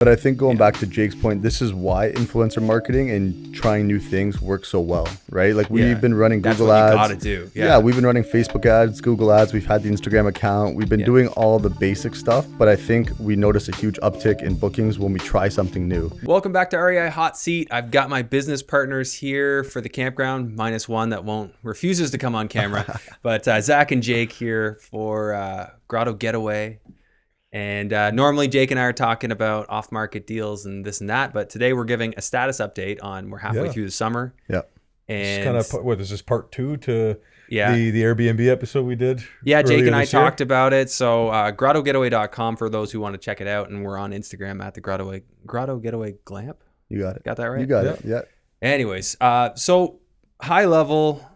But I think going back to Jake's point, this is why influencer marketing and trying new things work so well, right? Like we've been running Google ads. That's what you gotta do. Yeah, we've been running Facebook ads, Google ads. We've had the Instagram account. We've been doing all the basic stuff, but I think we notice a huge uptick in bookings when we try something new. Welcome back to REI Hot Seat. I've got my business partners here for the campground, minus one that refuses to come on camera. But Zach and Jake here for Grotto Getaway. And normally Jake and I are talking about off-market deals and this and that, but today we're giving a status update on we're halfway through the summer. Yeah. And kind of what is this, part 2 to the Airbnb episode we did? Yeah, Jake and I talked about it. So grottogetaway.com for those who want to check it out, and we're on Instagram at the Grotto Getaway Glamp. You got it. Got that right? You got it. Yeah. Anyways, so high level,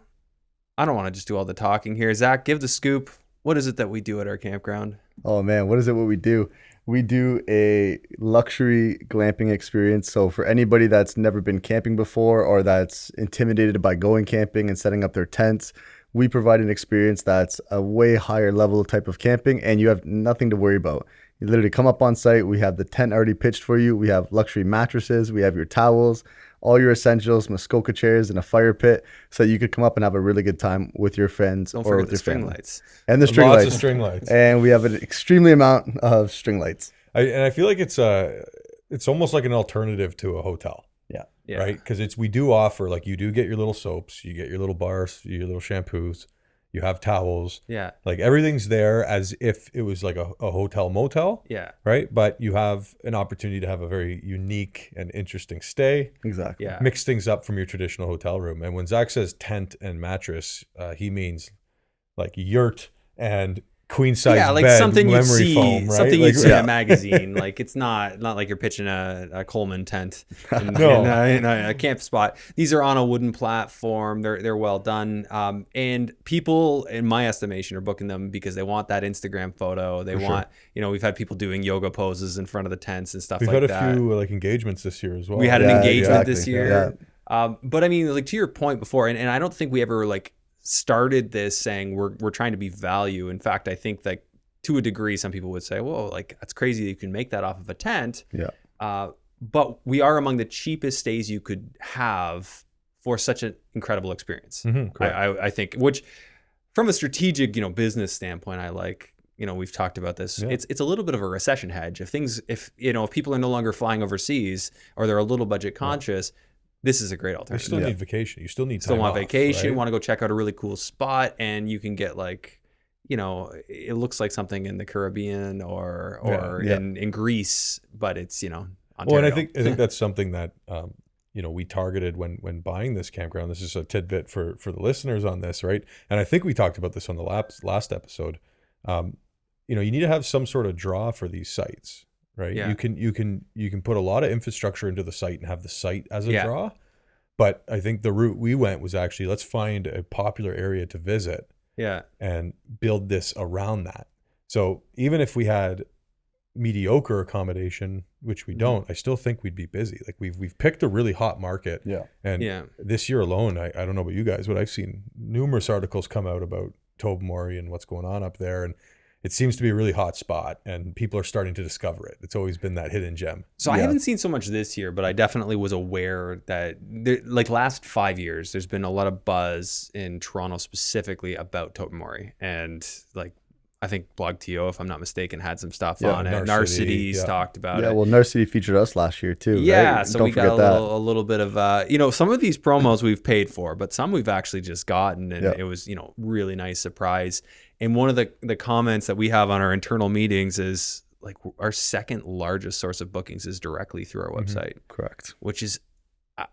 I don't want to just do all the talking here. Zach, give the scoop. What is it that we do at our campground? Oh man, what is it what we do? We do a luxury glamping experience. So for anybody that's never been camping before or that's intimidated by going camping and setting up their tents, we provide an experience that's a way higher level type of camping, and you have nothing to worry about. You literally come up on site. We have the tent already pitched for you. We have luxury mattresses. We have your towels, all your essentials, Muskoka chairs, and a fire pit, so you could come up and have a really good time with your friends. Don't or forget with the your string family. lights. And the string Lots lights. of string lights. And we have an extremely amount of string lights. And I feel like it's almost like an alternative to a hotel. Yeah. Right? Because we do offer, like, you do get your little soaps, you get your little bars, your little shampoos, you have towels. Yeah. Like everything's there as if it was like a hotel motel. Yeah. Right? But you have an opportunity to have a very unique and interesting stay. Exactly. Yeah. Mix things up from your traditional hotel room. And when Zach says tent and mattress, he means like yurt and queen size like bed, something you memory see, foam, right? something like, you'd see in a magazine. Like it's not like you're pitching a Coleman tent in a camp spot. These are on a wooden platform. They're well done. And people, in my estimation, are booking them because they want that Instagram photo. They want, we've had people doing yoga poses in front of the tents and stuff We've like that. We've had a few like engagements this year as well. We had an engagement this year. Yeah. But I mean, like to your point before, and I don't think we ever like started this saying we're trying to be value. In fact, I think that to a degree, some people would say, "Whoa, like that's crazy that you can make that off of a tent." Yeah. But we are among the cheapest stays you could have for such an incredible experience. Mm-hmm, I think, which from a strategic, business standpoint, I like. We've talked about this. Yeah. It's a little bit of a recession hedge. If people are no longer flying overseas or they're a little budget conscious. Yeah. This is a great alternative. You still need vacation. You still need time still want off, vacation. Right? Want to go check out a really cool spot, and you can get like, it looks like something in the Caribbean or in Greece, but it's Ontario. Well, and I think that's something that we targeted when buying this campground. This is a tidbit for the listeners on this, right? And I think we talked about this on the last episode. You need to have some sort of draw for these sites. Right. Yeah. You can put a lot of infrastructure into the site and have the site as a draw. But I think the route we went was actually, let's find a popular area to visit. Yeah. And build this around that. So even if we had mediocre accommodation, which we don't, I still think we'd be busy. Like we've picked a really hot market. Yeah. And this year alone, I don't know about you guys, but I've seen numerous articles come out about Tobermory and what's going on up there. And it seems to be a really hot spot, and people are starting to discover it. It's always been that hidden gem. So I haven't seen so much this year, but I definitely was aware that last 5 years, there's been a lot of buzz in Toronto specifically about Tobermory. And I think Blog TO, if I'm not mistaken, had some stuff on it. Narcity's talked about it. Yeah, well, Narcity featured us last year too. Yeah, right? so we got a little bit of, some of these promos we've paid for, but some we've actually just gotten, and it was, really nice surprise. And one of the comments that we have on our internal meetings is like our second largest source of bookings is directly through our website. Correct. Which is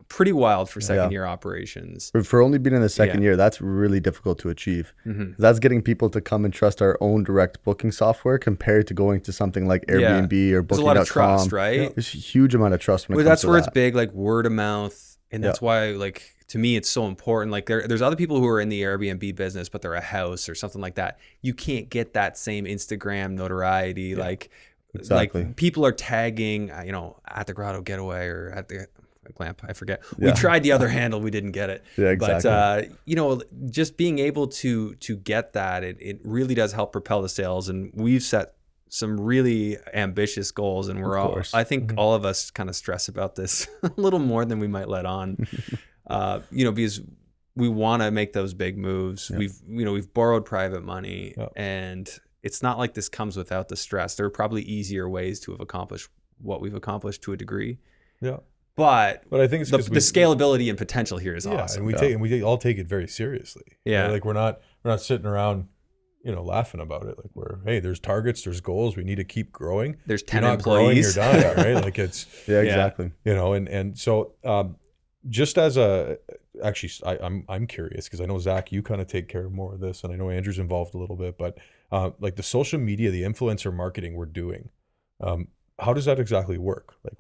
pretty wild for second year operations. For only being in the second year, that's really difficult to achieve. Mm-hmm. That's getting people to come and trust our own direct booking software compared to going to something like Airbnb or Booking.com. There's a lot of trust, right? Yeah. There's a huge amount of trust when it comes that's to where that. It's big, like word of mouth. And that's why, like, to me, it's so important. Like there's other people who are in the Airbnb business, but they're a house or something like that. You can't get that same Instagram notoriety. Yeah. Like people are tagging, at the Grotto Getaway or at the Glamp, I forget. We tried the other handle, we didn't get it. Yeah, exactly. But just being able to get that, it really does help propel the sales. And we've set some really ambitious goals, and we're all, course. I think all of us kind of stress about this a little more than we might let on, because we want to make those big moves. Yeah. We've borrowed private money, Yeah. and it's not like this comes without the stress. There are probably easier ways to have accomplished what we've accomplished to a degree. Yeah. But I think it's the 'cause scalability and potential here is yeah, awesome. and we all take it very seriously. Yeah. Right? Like we're not sitting around, laughing about it. Like hey, there's targets, there's goals. We need to keep growing. There's If 10 you're not growing, employees. you're dying, right? Like it's Yeah, exactly. and so just as I'm curious because I know Zach, you kind of take care of more of this, and I know Andrew's involved a little bit, but like the social media, the influencer marketing we're doing, how does that exactly work? Like,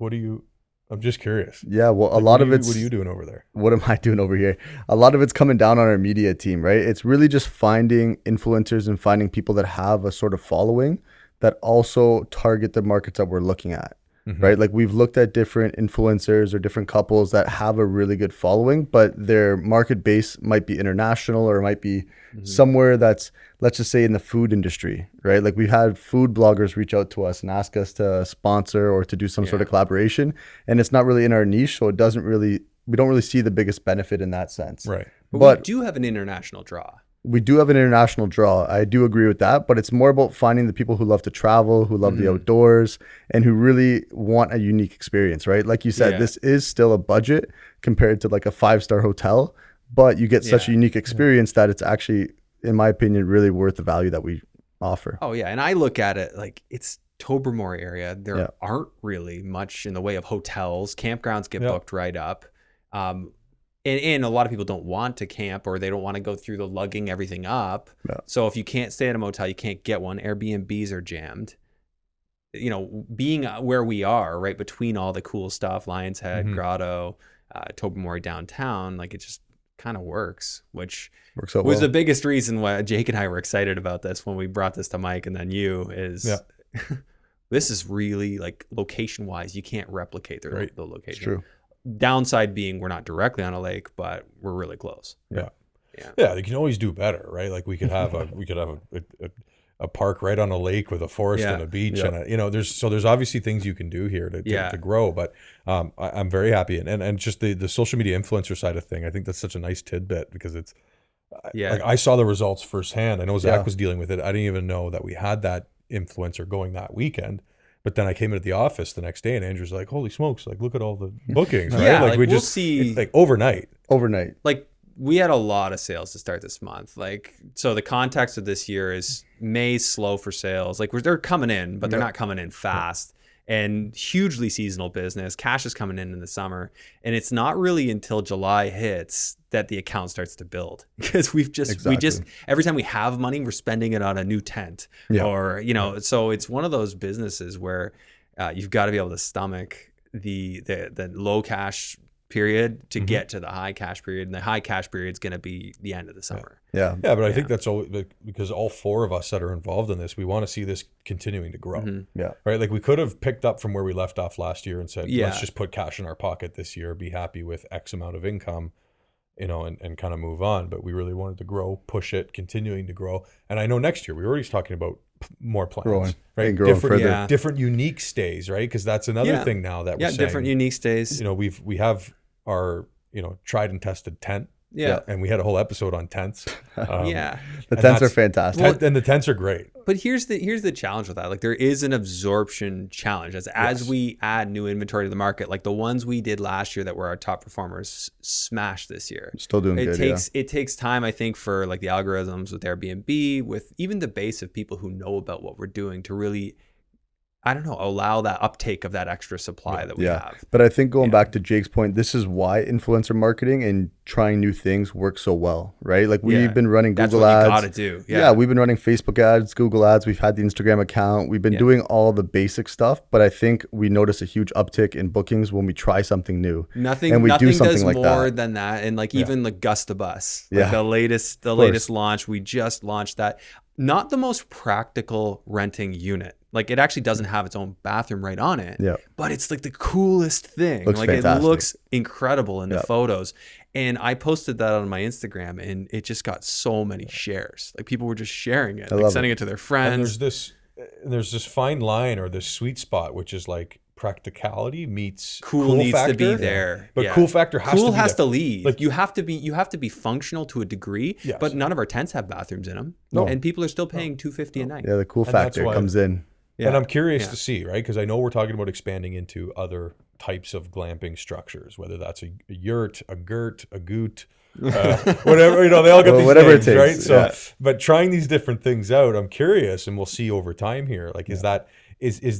I'm just curious. Yeah, well, a Like, lot of it's what are you doing over there? what am I doing over here? A lot of it's coming down on our media team, right? It's really just finding influencers and finding people that have a sort of following that also target the markets that we're looking at, right? Like we've looked at different influencers or different couples that have a really good following, but their market base might be international or it might be somewhere that's, let's just say in the food industry, right? Like we've had food bloggers reach out to us and ask us to sponsor or to do some sort of collaboration, and it's not really in our niche, so we don't really see the biggest benefit in that sense. Right. But we do have an international draw. We do have an international draw. I do agree with that, but it's more about finding the people who love to travel, who love the outdoors, and who really want a unique experience, right? Like you said, this is still a budget compared to like a 5-star hotel, but you get such a unique experience that it's actually, in my opinion, really worth the value that we offer. Oh yeah, and I look at it like it's Tobermory area. There aren't really much in the way of hotels. Campgrounds get booked right up. And a lot of people don't want to camp, or they don't want to go through the lugging everything up. Yeah. So if you can't stay at a motel, you can't get one. Airbnbs are jammed. Being where we are, right between all the cool stuff, Lion's Head, Grotto, Tobermory downtown, like it just kind of works, which Works out was well. the biggest reason why Jake and I were excited about this when we brought this to Mike and then you is this is really like location wise, you can't replicate the location. It's true. Downside being we're not directly on a lake, but we're really close. Yeah. You can always do better, right? Like we could have a park right on a lake with a forest and a beach, and there's obviously things you can do here to grow. But I'm very happy, and just the social media influencer side of thing, I think that's such a nice tidbit because it's like I saw the results firsthand. I know Zach was dealing with it. I didn't even know that we had that influencer going that weekend. But then I came into the office the next day and Andrew's like, holy smokes, like look at all the bookings, right? Yeah, like we we'll just see like overnight. Like we had a lot of sales to start this month. Like, so the context of this year is May's slow for sales. Like they're coming in, but they're not coming in fast. And hugely seasonal business. Cash is coming in the summer. And it's not really until July hits that the account starts to build, because we just every time we have money, we're spending it on a new tent or, so it's one of those businesses where you've got to be able to stomach the low cash period to get to the high cash period, and the high cash period is going to be the end of the summer. But I think that's all because all four of us that are involved in this, we want to see this continuing to grow. Right. Like we could have picked up from where we left off last year and said, let's just put cash in our pocket this year, be happy with X amount of income, and kind of move on. But we really wanted to grow, push it, continuing to grow. And I know next year, we were already talking about more plans, growing, right? And growing further. Different unique stays, right? Because that's another thing now that we're saying. Different unique stays. We have our, tried and tested tent. And we had a whole episode on tents. The tents are fantastic. And the tents are great. But here's the challenge with that. Like there is an absorption challenge as we add new inventory to the market. Like the ones we did last year that were our top performers smashed this year. Still doing good. It takes time, I think, for like the algorithms with Airbnb, with even the base of people who know about what we're doing to really, I don't know, allow that uptake of that extra supply that we have. But I think going back to Jake's point, this is why influencer marketing and trying new things work so well, right? Like we've been running Google ads. That's what you gotta do. Yeah, we've been running Facebook ads, Google ads. We've had the Instagram account. We've been doing all the basic stuff, but I think we notice a huge uptick in bookings when we try something new. Nothing does more than that. And like even the Gusta Bus, like the latest launch, we just launched that. Not the most practical renting unit. Like it actually doesn't have its own bathroom right on it, but it's like the coolest thing. Looks like fantastic. It looks incredible in the photos. And I posted that on my Instagram and it just got so many shares. Like people were just sharing it, like sending it to their friends. And there's this, there's this fine line or this sweet spot, which is like practicality meets Cool needs factor, to be there. but Yeah. cool factor has Cool to be has there. to lead. Like, you have to be functional to a degree, Yes. but none of our tents have bathrooms in them. No. And people are still paying $250 a night. Yeah, the cool And that's factor why- comes in. Yeah. And I'm curious Yeah. to see, right? Because I know we're talking about expanding into other types of glamping structures, whether that's a yurt, a girt, a goot, whatever, they all got Well, these whatever it names, takes, right? So, yeah. but trying these different things out, I'm curious, and we'll see over time here. Like, is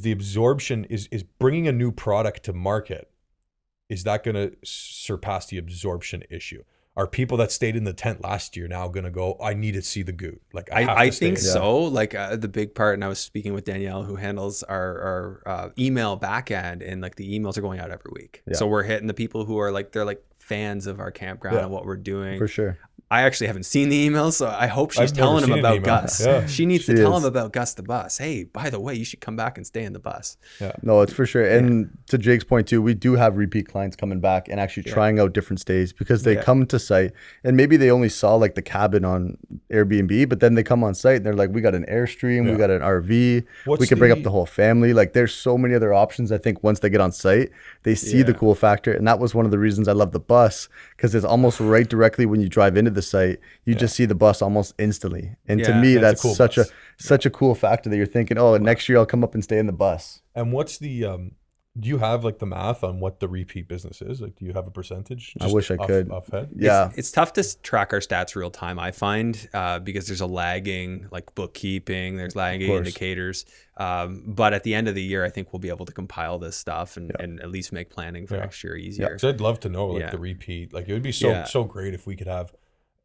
the absorption, is bringing a new product to market, is that going to surpass the absorption issue? Are people that stayed in the tent last year now going to go, I need to see the goot? Like, I think so. Like the big part, and I was speaking with Danielle, who handles our email backend, and like the emails are going out every week. Yeah. So we're hitting the people who are like, they're like fans of our campground Yeah. and what we're doing. For sure. I actually haven't seen the emails, so I hope she's I've never telling him seen an about email. Gus. Yeah. She needs She to tell is. him about Gus the bus. Hey, by the way, you should come back and stay in the bus. No, it's for sure. And to Jake's point too, we do have repeat clients coming back and actually trying out different stays because they come to site and maybe they only saw like the cabin on Airbnb, but then they come on site and they're like, we got an Airstream, we got an RV, we can bring up the whole family. Like there's so many other options. I think once they get on site, they see the cool factor. And that was one of the reasons I love the bus because it's almost right directly when you drive into the site, you just see the bus almost instantly. And to me, that's cool such a cool factor that you're thinking, oh, next year I'll come up and stay in the bus. And what's the do you have like the math on what the repeat business is? Like, do you have a percentage? I wish I could. Off head? Yeah. It's tough to track our stats real time, I find, because there's a lagging, like bookkeeping, there's lagging indicators. But at the end of the year, I think we'll be able to compile this stuff and at least make planning for next year easier. Because I'd love to know like the repeat. Like it would be so great if we could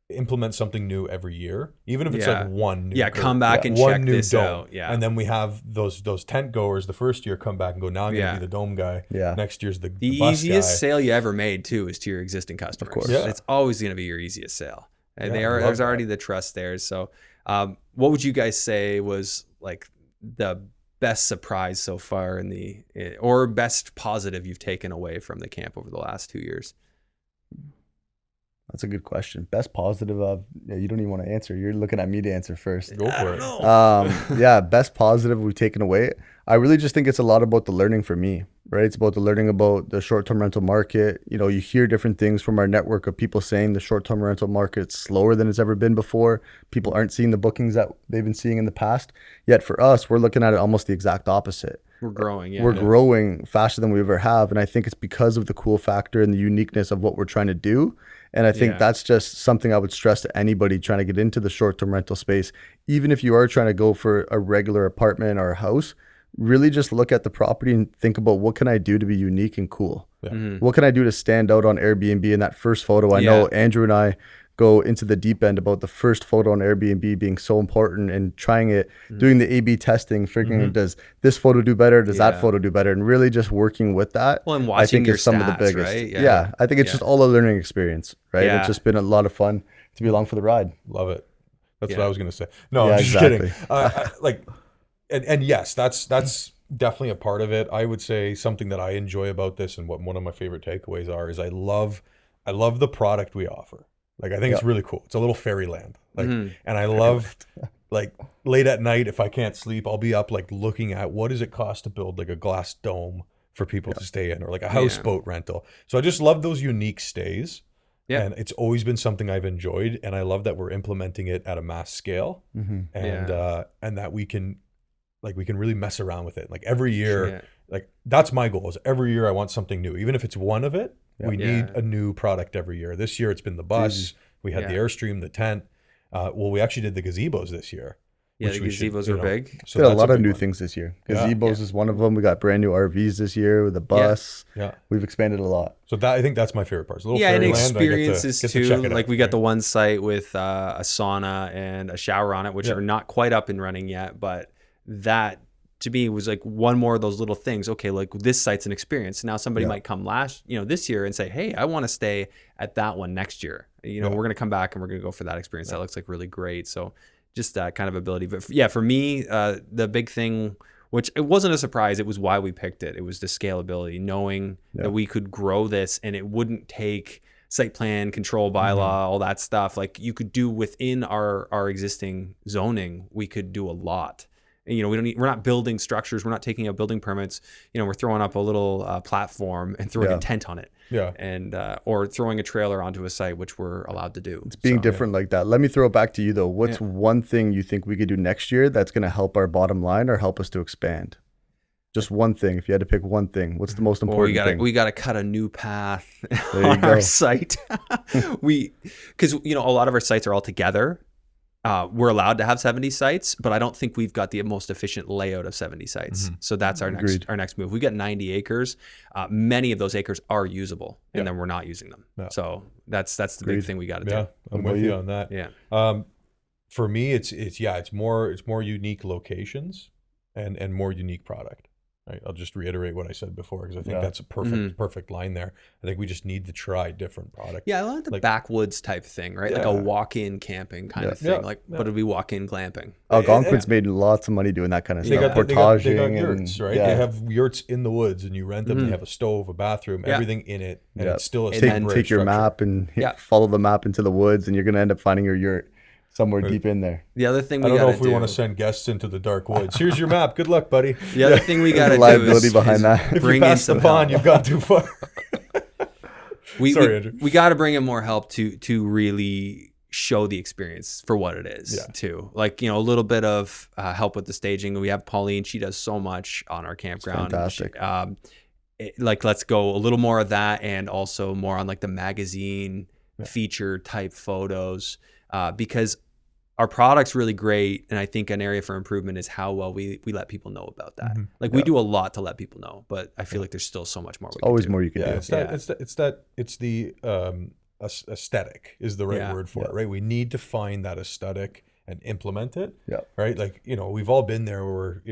implement something new every year, even if it's like one new come back and one check new this dome. out. Yeah. And then we have those tent goers the first year come back and go, now I'm gonna be the dome guy. Yeah. Next year's the The bus easiest guy. sale you ever made too is to your existing customers. Of course. Yeah. It's always going to be your easiest sale. And Yeah, I love there's that. already the trust there. So what would you guys say was like the best surprise so far or best positive you've taken away from the camp over the last 2 years? That's a good question. Best positive of you don't even want to answer. You're looking at me to answer first. Go for it. Yeah, best positive we've taken away. I really just think it's a lot about the learning for me, right? It's about the learning about the short-term rental market. You know, you hear different things from our network of people saying the short-term rental market's slower than it's ever been before. People aren't seeing the bookings that they've been seeing in the past. Yet for us, we're looking at it almost the exact opposite. We're growing. Yeah. We're growing faster than we ever have. And I think it's because of the cool factor and the uniqueness of what we're trying to do. And I think that's just something I would stress to anybody trying to get into the short-term rental space. Even if you are trying to go for a regular apartment or a house, really just look at the property and think about what can I do to be unique and cool? What can I do to stand out on Airbnb in that first photo? I know Andrew and I go into the deep end about the first photo on Airbnb being so important and trying it, doing the A/B testing, figuring does this photo do better? Does that photo do better? And really just working with that. Well, and I watching think your is some of the stats, biggest. right? Yeah. I think it's just all a learning experience, right? Yeah. It's just been a lot of fun to be along for the ride. Love it. That's what I was gonna say. No, Yeah, I'm just exactly. kidding. And yes, that's definitely a part of it. I would say something that I enjoy about this and what one of my favorite takeaways are is I love the product we offer. Like I think it's really cool. It's a little fairyland. Like and I love like late at night if I can't sleep, I'll be up like looking at what does it cost to build like a glass dome for people to stay in or like a houseboat rental. So I just love those unique stays. Yeah. And it's always been something I've enjoyed and I love that we're implementing it at a mass scale and that we can really mess around with it. Like every year, like that's my goal is every year I want something new. Even if it's one of it, we need a new product every year. This year it's been the bus. We had the Airstream, the tent. Well, we actually did the gazebos this year. Yeah, the gazebos were big. So did a that's lot of big new one. things this year. Gazebos is one of them. We got brand new RVs this year with the bus. Yeah. We've expanded a lot. So I think that's my favorite part. It's a little And fairyland. experiences I get to too. check it Like out. we got the one site with a sauna and a shower on it, which are not quite up and running yet, but that to me was like one more of those little things. Okay, like this site's an experience. Now somebody might come this year and say, hey, I want to stay at that one next year. We're going to come back and we're going to go for that experience. That looks like really great. So just that kind of ability. But for me, the big thing, which it wasn't a surprise, it was why we picked it. It was the scalability, knowing that we could grow this and it wouldn't take site plan, control bylaw, all that stuff. Like you could do within our existing zoning, we could do a lot. You know, we're not building structures. We're not taking out building permits. You know, we're throwing up a little platform and throwing a tent on it. Yeah. And or throwing a trailer onto a site, which we're allowed to do. It's being different like that. Let me throw it back to you though. What's one thing you think we could do next year that's going to help our bottom line or help us to expand? Just one thing. If you had to pick one thing, what's the most important thing? We got to cut a new path on our site. Because you know, a lot of our sites are all together. We're allowed to have 70 sites, but I don't think we've got the most efficient layout of 70 sites. So that's our next move. We've got 90 acres. Many of those acres are usable, and then we're not using them. So that's the big thing we got to do. Yeah, I'm with you on that. Yeah. For me, it's more unique locations and more unique product. Right? I'll just reiterate what I said before, because I think that's a perfect line there. I think we just need to try different product. Yeah, I like the backwoods type thing, right? Like a walk-in camping kind of thing. But it'd be walk-in glamping. Algonquin's made lots of money doing that kind of stuff. They got yurts, right? They have yurts in the woods, and you rent them. They have a stove, a bathroom, everything in it, and it's still a take your map and follow the map into the woods, and you're gonna end up finding your yurt somewhere deep in there. The other thing I don't know if we want to send guests into the dark woods. Here's your map. Good luck, buddy. The other thing we got to do liability behind that. If you pass the pond, you've gone too far. Sorry, Andrew. We got to bring in more help to really show the experience for what it is too. Like, you know, a little bit of help with the staging. We have Pauline. She does so much on our campground. It's fantastic. Like, let's go a little more of that, and also more on like the magazine feature type photos, because our product's really great, and I think an area for improvement is how well we let people know about that. Like we do a lot to let people know, but I feel like there's still so much more. More you can do. It's the aesthetic is the right word for it, right? We need to find that aesthetic and implement it. Yeah. Right. Like, you know, we've all been there where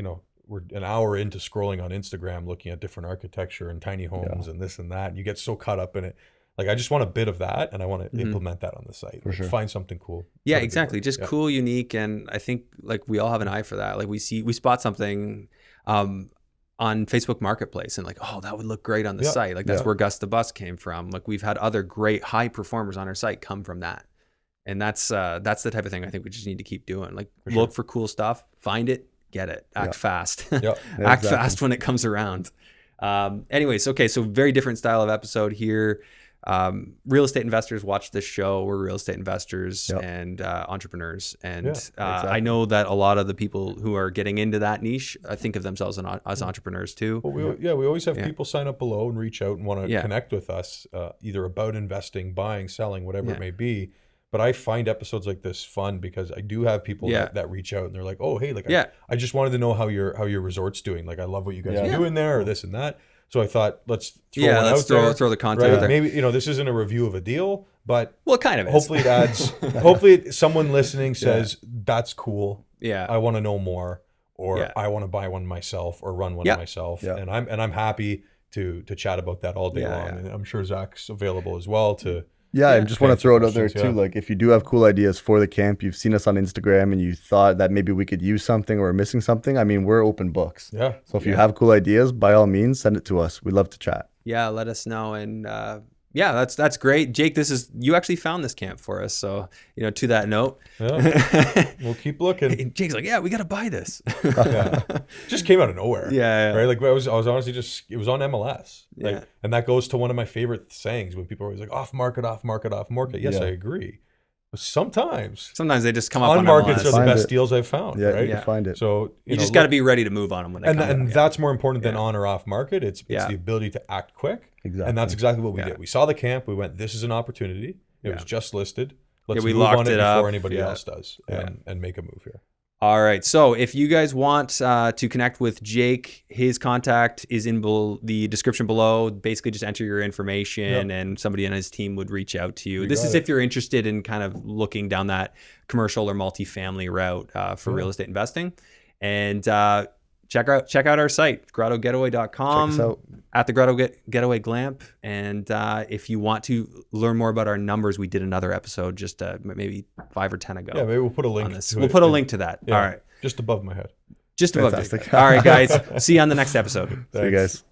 we're an hour into scrolling on Instagram, looking at different architecture and tiny homes and this and that, and you get so caught up in it. Like, I just want a bit of that, and I want to implement that on the site. For sure. Find something cool. Yeah, exactly. Just cool, unique, and I think like we all have an eye for that. Like we spot something on Facebook Marketplace, and like, oh, that would look great on the site. Like that's where Gus the Bus came from. Like we've had other great high performers on our site come from that, and that's the type of thing I think we just need to keep doing. Like look for cool stuff, find it, get it, act fast, act fast when it comes around. Anyways, okay, so very different style of episode here. Real estate investors watch this show. We're real estate investors and entrepreneurs, and I know that a lot of the people who are getting into that niche think of themselves as entrepreneurs too. Well, we always have people sign up below and reach out and want to connect with us, either about investing, buying, selling, whatever it may be. But I find episodes like this fun because I do have people that reach out and they're like, oh, hey, like I just wanted to know how your resort's doing. Like, I love what you guys are doing there, or this and that. So I thought, let's throw the content out there. Maybe, this isn't a review of a deal, but it kind of is. Hopefully it adds. Hopefully someone listening says that's cool. Yeah, I want to know more, or I want to buy one myself or run one myself. Yeah. And I'm happy to chat about that all day long. And I'm sure Zach's available as well to. Yeah, I just want to throw it out there too. Like, if you do have cool ideas for the camp, you've seen us on Instagram and you thought that maybe we could use something or we're missing something, I mean, we're open books. Yeah. So if you have cool ideas, by all means, send it to us. We'd love to chat. Yeah, let us know. And that's great. Jake, you actually found this camp for us. So, to that note. Yeah. We'll keep looking. And Jake's like, yeah, we got to buy this. Just came out of nowhere. Yeah. Right? Like, I was honestly it was on MLS. Like, and that goes to one of my favorite sayings when people are always like, off market. Yes, I agree. But sometimes they just come up on markets MLS. are the best deals I've found. Yeah, right? You can find it. So you just got to be ready to move on them when they come. And that's more important than on or off market. It's the ability to act quick. Exactly. And that's exactly what we did. We saw the camp. We went, this is an opportunity. It was just listed. Let's we move locked on it up before anybody else does and make a move here. All right. So if you guys want to connect with Jake, his contact is in the description below. Basically, just enter your information and somebody on his team would reach out to you. This is if you're interested in kind of looking down that commercial or multifamily route for real estate investing. And check out our site, grottogetaway.com. Check us out. At the Grotto Getaway Glamp. And if you want to learn more about our numbers, we did another episode just maybe 5 or 10 ago. Yeah, maybe we'll put a link. We'll put a link to that. Yeah, all right. Just above my head. Just above. All right, guys. See you on the next episode. See you guys.